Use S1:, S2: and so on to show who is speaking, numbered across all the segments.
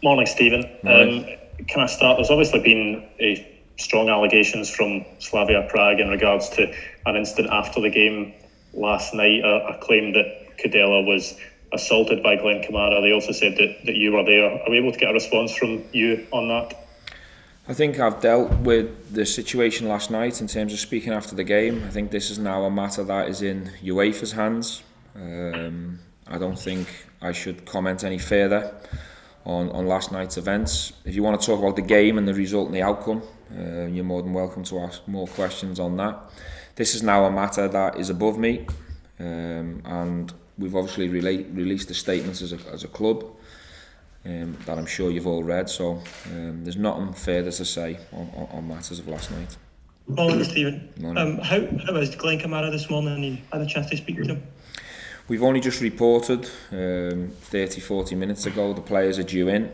S1: Morning, Stephen.
S2: Morning.
S1: Can I start? There's obviously been strong allegations from Slavia Prague in regards to an incident after the game last night, a claim that Kudela was assaulted by Glenn Kamara. They also said that you were there. Are we able to get a response from you on that?
S2: I think I've dealt with the situation last night in terms of speaking after the game. I think this is now a matter that is in UEFA's hands. I don't think I should comment any further on last night's events. If you want to talk about the game and the result and the outcome, you're more than welcome to ask more questions on that. This is now a matter that is above me, and we've obviously released the statements as a club that I'm sure you've all read, so there's nothing further to say on matters of last night.
S3: Morning, Stephen.
S2: Morning.
S3: How is Glenn Kamara this morning? You had a chance to speak to him?
S2: We've only just reported 30-40 minutes ago the players are due in.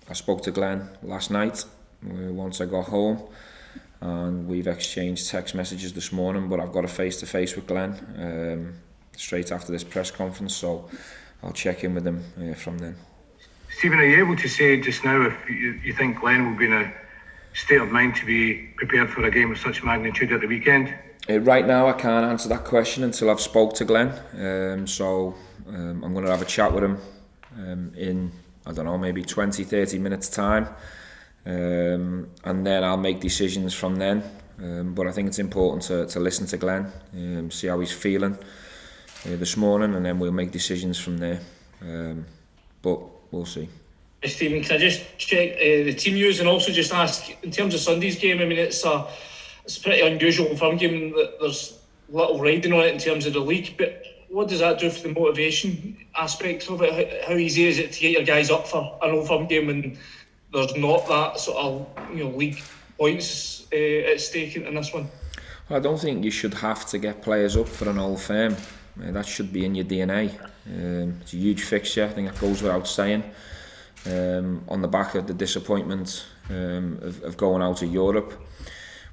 S2: I spoke to Glenn last night once I got home, and we've exchanged text messages this morning, but I've got a face-to-face with Glenn straight after this press conference, so I'll check in with him from then.
S4: Stephen, are you able to say just now if you think Glenn will be in a state of mind to be prepared for a game of such magnitude at the weekend?
S2: Right now I can't answer that question until I've spoke to Glenn, so I'm going to have a chat with him in, I don't know, maybe 20-30 minutes time, and then I'll make decisions from then, but I think it's important to listen to Glenn, see how he's feeling this morning, and then we'll make decisions from there, but we'll see.
S5: Stephen, can I just check the team news and also just ask, in terms of Sunday's game, I mean it's pretty unusual for a game that there's little riding on it in terms of the league, but what does that do for the motivation aspect of it? How easy is it to get your guys up for an Old Firm game when there's not that sort of league points at stake in this one?
S2: I don't think you should have to get players up for an Old Firm. That should be in your DNA. It's a huge fixture, I think that goes without saying. On the back of the disappointment of going out of Europe,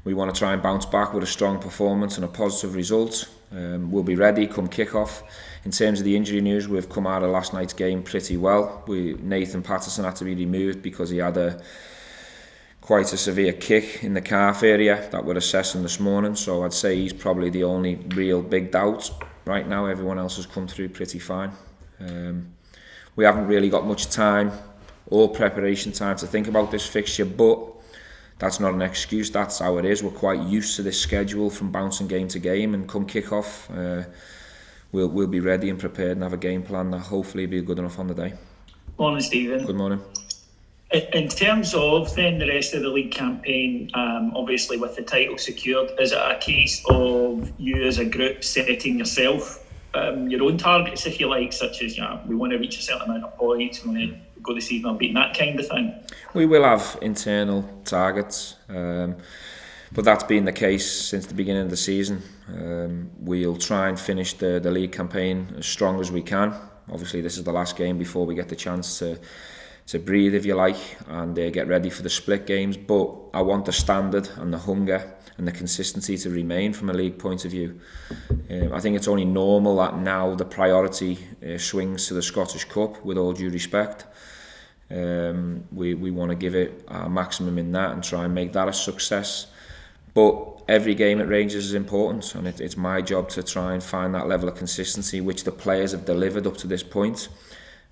S2: we want to try and bounce back with a strong performance and a positive result. We'll be ready come kick-off. In terms of the injury news, we've come out of last night's game pretty well. Nathan Patterson had to be removed because he had quite a severe kick in the calf area that we're assessing this morning. So I'd say he's probably the only real big doubt. Right now, everyone else has come through pretty fine. We haven't really got much time or preparation time to think about this fixture, but that's not an excuse, that's how it is. We're quite used to this schedule from bouncing game to game, and come kick-off, we'll be ready and prepared and have a game plan that hopefully will be good enough on the day.
S6: Morning, Stephen.
S2: Good morning.
S6: In terms of then the rest of the league campaign, obviously with the title secured, is it a case of you as a group setting yourself your own targets, if you like, such as we want to reach a certain amount of points, we want to go this season unbeaten, that kind of thing?
S2: We will have internal targets, but that's been the case since the beginning of the season. We'll try and finish the league campaign as strong as we can. Obviously this is the last game before we get the chance to breathe, if you like, and get ready for the split games, but I want the standard and the hunger and the consistency to remain from a league point of view. I think it's only normal that now the priority swings to the Scottish Cup, with all due respect. We want to give it our maximum in that and try and make that a success, but every game at Rangers is important, and it's my job to try and find that level of consistency which the players have delivered up to this point.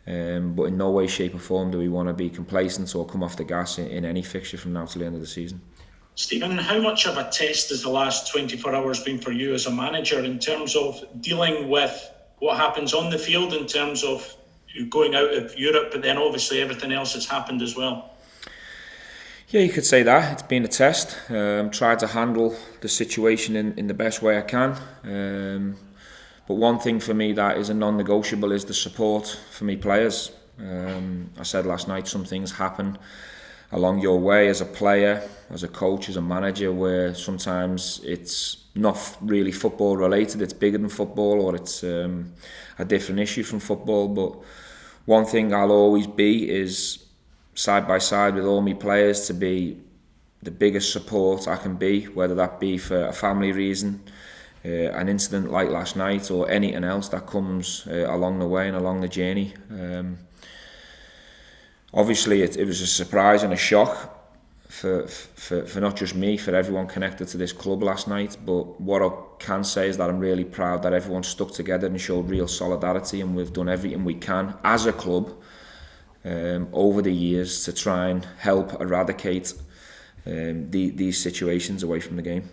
S2: But in no way, shape or form do we want to be complacent or come off the gas in any fixture from now till the end of the season.
S7: Stephen, how much of a test has the last 24 hours been for you as a manager in terms of dealing with what happens on the field, in terms of you going out of Europe, but then obviously everything else that's happened as well?
S2: Yeah, you could say that. It's been a test. Tried to handle the situation in the best way I can. But one thing for me that is a non-negotiable is the support for me players. I said last night, some things happen along your way as a player, as a coach, as a manager, where sometimes it's not really football related, it's bigger than football, or it's a different issue from football. But one thing I'll always be is side by side with all my players to be the biggest support I can be, whether that be for a family reason, an incident like last night, or anything else that comes along the way and along the journey. Obviously, it was a surprise and a shock for not just me, for everyone connected to this club last night. But what I can say is that I'm really proud that everyone stuck together and showed real solidarity, and we've done everything we can as a club over the years to try and help eradicate these situations away from the game.